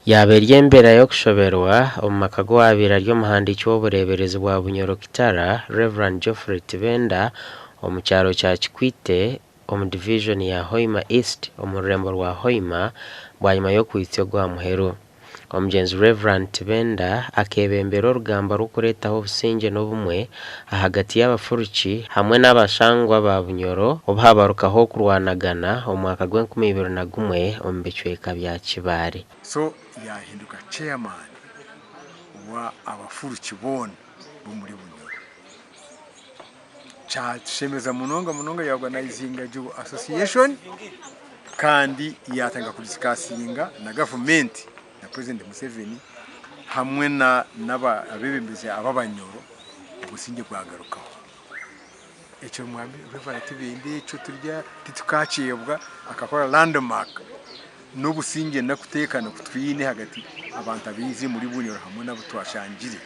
yaberye mbere yo kushoberwa omumaka gw'abira ry'omuhandiki w'obureberezi bwa Bunyoro Kitara Reverend Geoffrey Tibenda omu kyaro kya Kikwite omu division ya Hoima East omu rurembo rwa Hoima bwanyuma y'okwitsyo gwa muheru. Omugenzi Reverend Tibenda akebembera orugamba rw'okureetaho obusingye n'obumwe ahagati y'abafuruki hamwe n'abashangwa ba Bunyoro obuhabarukaho kurwanagana omu mwaka gw'2021 omu bicweka bya Kibale. So yahinduka chairman wa abafuruki bona b'omuri Bunyoro. Kyatushemeza munonga yaorganizinga jo association kandi yatanga kudiscussinga na government na President Museveni hamwe n'aba abebembezi ab'Abanyoro obusinge bwagarukaho. Ekyo mwami Reverend Tibenda ekyo turya titukacebwa akakora landmark n'obusinge nakuteekana kutwine hagati abantu abizi muri Bunyoro hamwe nabo twashangire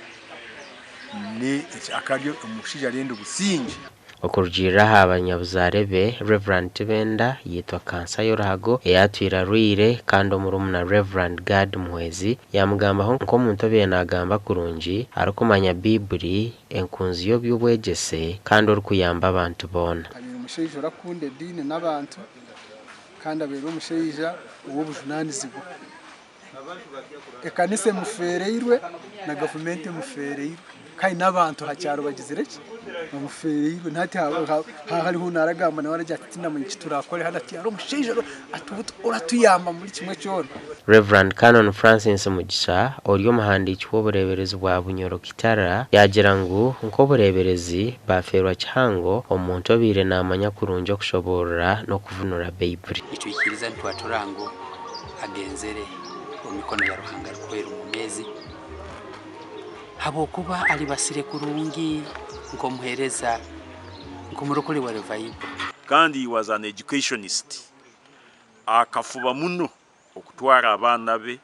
ne akaryo omushija rendo businge okurugirira abanyabuzarebe Reverend Tibenda yitwa kansa y'oruhago eyatwira rwire kandi omurumuna Reverend Gad Muhwezi yamugambaho nk'omuntu obiye nagamba kurungi arikumanya Bibuli enkunzi y'obyobwegese kandi orikuyamba abantu bona. Omushaija orakunda edini n'abantu kandi abeera omushaija ow'obujunanizibwa. Ekanisa emufereirwe na gavumenti emufereirwe kandi n'abantu hakyaro bagizire ki bamufereirwe ntati hariho naragamba nawe arajya ati ndamunye kiturakore hadati ari omushaija oratuyamba muri kimwe cyona. Reverend Canon Francis Mugisha ori omuhandiki w'obureberezi bwa Bunyoro Kitara yagira ngu nk'obureberezi baferwa kihango omuntu obire namanya kurungi okushoborera n'okuvunura Bibuli. Icyo ikiriza ntwaturango agenzere omikono ya Ruhanga rukwera umumezi habokuba ali basire kurungi nkomuhereza nkomurokole wa revival kandi he was an educationist akafuba muno okutwara abana be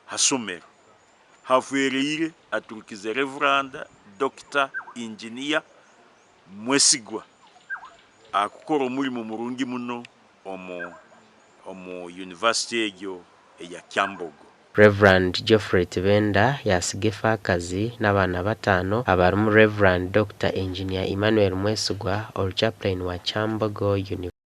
hasomero hafuereire aturukize Reverend Dr. Engineer mwesigwa akukora omulimo murungi muno omu university egyo eya Kyambogo. Reverend Geoffrey Tibenda yasigefa akazi n'abana batano abarimu Reverend Dr. Engineer Emmanuel Mwesigwa or chaplain wa Kyambogo University.